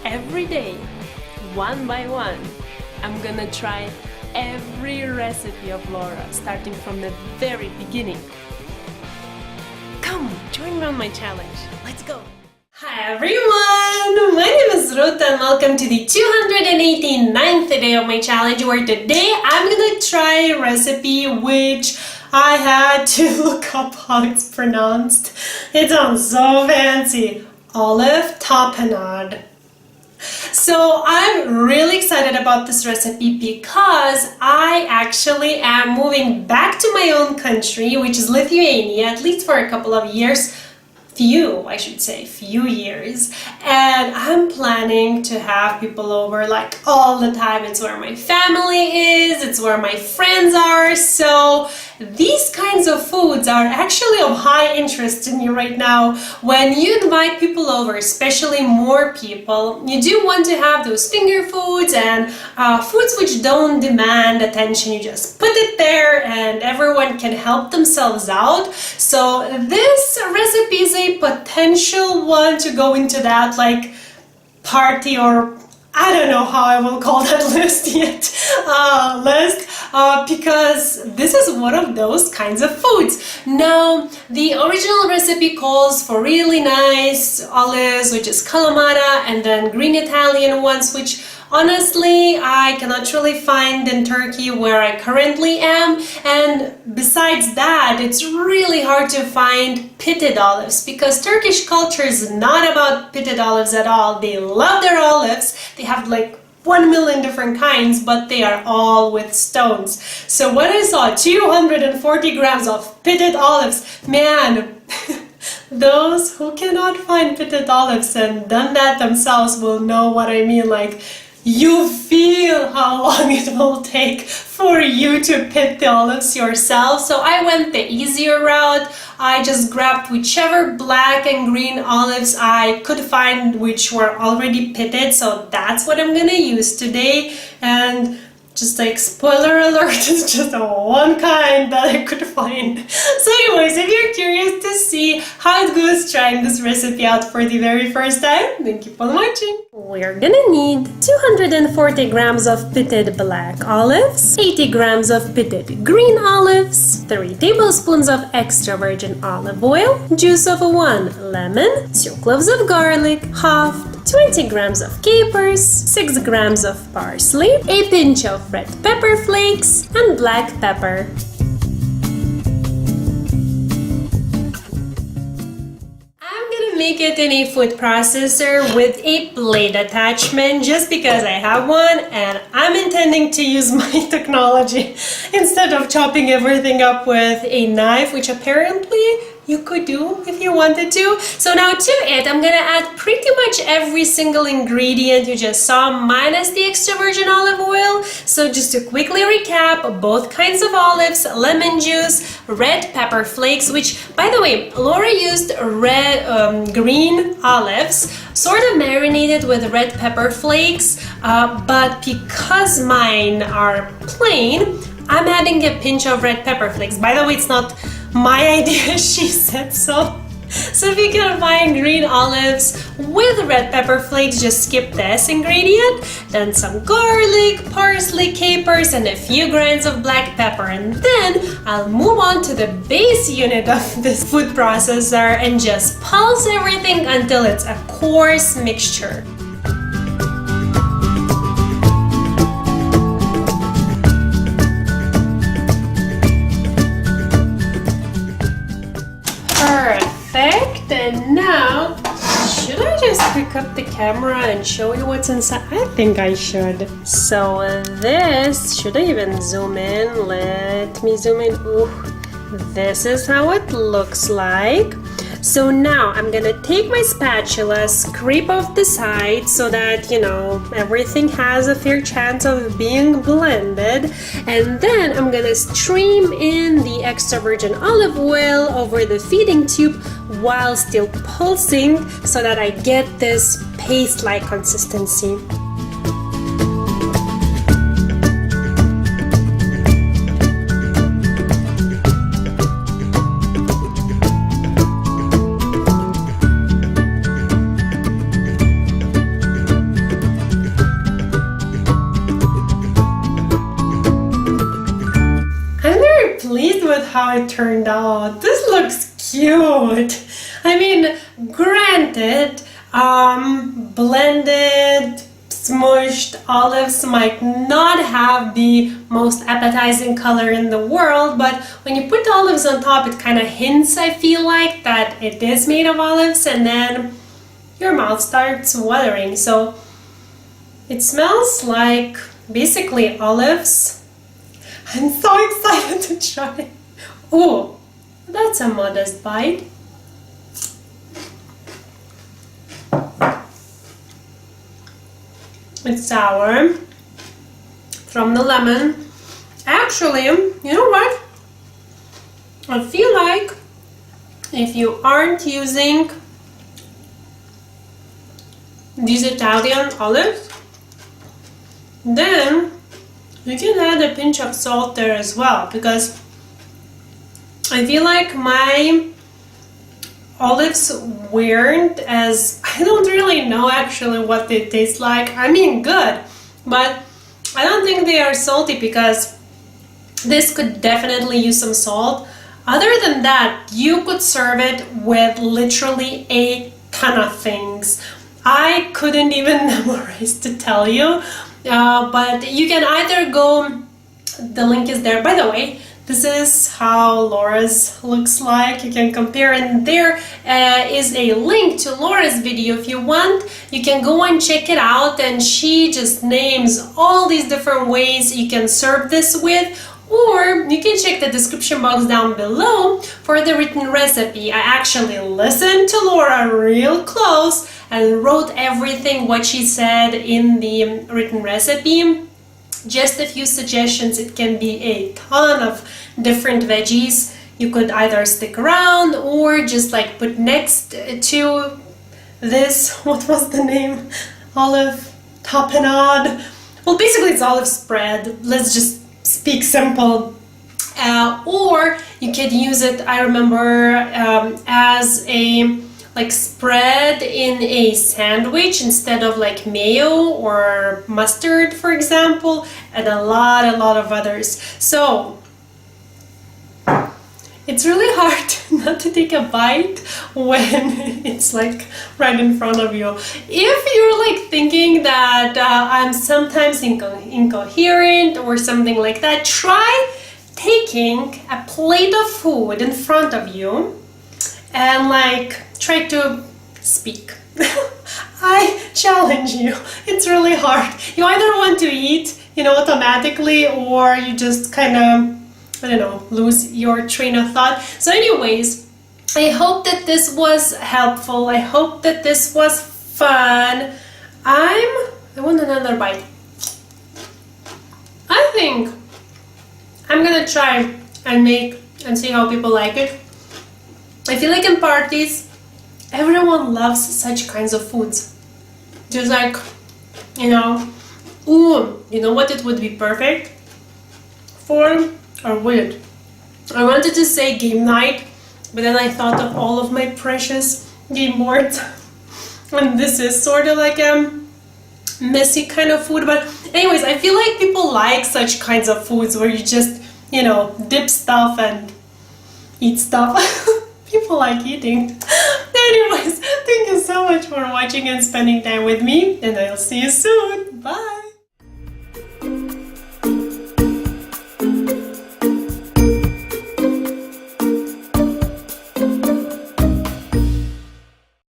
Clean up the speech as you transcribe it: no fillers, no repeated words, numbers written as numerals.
every day, one by one, I'm gonna try every recipe of Laura, starting from the very beginning. Come, join me on my challenge. Let's go! Hi everyone! My name is Ruta and welcome to the 289th day of my challenge, where today I'm gonna try a recipe which I had to look up how it's pronounced. It sounds so fancy. Olive tapenade. So I'm really excited about this recipe because I actually am moving back to my own country, which is Lithuania, at least for a couple of years. Few years, and I'm planning to have people over like all the time. It's where my family is, it's where my friends are, so these kinds of foods are actually of high interest to me right now. When you invite people over, especially more people, you do want to have those finger foods and foods which don't demand attention. You just put it there and everyone can help themselves out. So this recipe is a potential one to go into that like party, or I don't know how I will call that list yet, because this is one of those kinds of foods. Now, the original recipe calls for really nice olives, which is Kalamata, and then green Italian ones, which honestly I cannot really find in Turkey where I currently am. And besides that, it's really hard to find pitted olives because Turkish culture is not about pitted olives at all. They love their olives. They have like 1 million different kinds, but they are all with stones. So when I saw 240 grams of pitted olives, man, those who cannot find pitted olives and done that themselves will know what I mean. Like, you feel how long it will take for you to pit the olives yourself. So I went the easier route. I just grabbed whichever black and green olives I could find which were already pitted. So that's what I'm gonna use today. And just like spoiler alert, it's just one kind that I could find. So anyways, if you're curious to see how it goes trying this recipe out for the very first time, then keep on watching. We're gonna need 240 grams of pitted black olives, 80 grams of pitted green olives, 3 tablespoons of extra virgin olive oil, juice of 1 lemon, 2 cloves of garlic, halved, 20 grams of capers, 6 grams of parsley, a pinch of red pepper flakes, and black pepper. I'm gonna make it in a food processor with a blade attachment just because I have one and I'm intending to use my technology instead of chopping everything up with a knife, which apparently you could do if you wanted to. So now to it, I'm gonna add pretty much every single ingredient you just saw, minus the extra virgin olive oil. So just to quickly recap, both kinds of olives, lemon juice, red pepper flakes, which, by the way, Laura used green olives, sort of marinated with red pepper flakes, but because mine are plain, I'm adding a pinch of red pepper flakes. By the way, it's not my idea, she said so. So if you can find green olives with red pepper flakes, just skip this ingredient. Then some garlic, parsley, capers, and a few grains of black pepper. And then I'll move on to the base unit of this food processor and just pulse everything until it's a coarse mixture. Perfect. And now, should I just pick up the camera and show you what's inside? I think I should. So this, should I even zoom in? Let me zoom in. Ooh, this is how it looks like. So now I'm gonna take my spatula, scrape off the sides so that, you know, everything has a fair chance of being blended. And then I'm gonna stream in the extra virgin olive oil over the feeding tube while still pulsing so that I get this paste-like consistency. how it turned out. This looks cute. I mean, granted, blended, smushed olives might not have the most appetizing color in the world, but when you put olives on top, it kind of hints, I feel like, that it is made of olives, and then your mouth starts watering. So it smells like basically olives. I'm so excited to try. Oh, that's a modest bite. It's sour from the lemon. Actually, you know what? I feel like if you aren't using these Italian olives, then you can add a pinch of salt there as well, because I feel like my olives weren't as, I don't really know actually what they taste like. I mean, good, but I don't think they are salty, because this could definitely use some salt. Other than that, you could serve it with literally a ton of things. I couldn't even memorize to tell you, but you can either go, the link is there. By the way, this is how Laura's looks like. You can compare, and there is a link to Laura's video if you want. You can go and check it out, and she just names all these different ways you can serve this with. Or you can check the description box down below for the written recipe. I actually listened to Laura real close and wrote everything what she said in the written recipe. Just a few suggestions. It can be a ton of different veggies. You could either stick around or just like put next to this, what was the name? Olive tapenade. Well, basically it's olive spread. Let's just speak simple. Or you could use it, I remember, as a like spread in a sandwich instead of like mayo or mustard, for example, and a lot of others. So it's really hard not to take a bite when it's like right in front of you. If you're like thinking that I'm sometimes incoherent or something like that, try taking a plate of food in front of you and like try to speak. I challenge you. It's really hard. You either want to eat, automatically, or you just kind of, I don't know, lose your train of thought. So anyways, I hope that this was helpful. I hope that this was fun. I want another bite. I think I'm gonna try and make and see how people like it. I feel like in parties, everyone loves such kinds of foods. Just like, ooh, you know what it would be perfect for? Or would it? I wanted to say game night, but then I thought of all of my precious game boards. And this is sort of like a messy kind of food. But anyways, I feel like people like such kinds of foods where you just, dip stuff and eat stuff. People like eating. Anyways, thank you so much for watching and spending time with me, and I'll see you soon. Bye!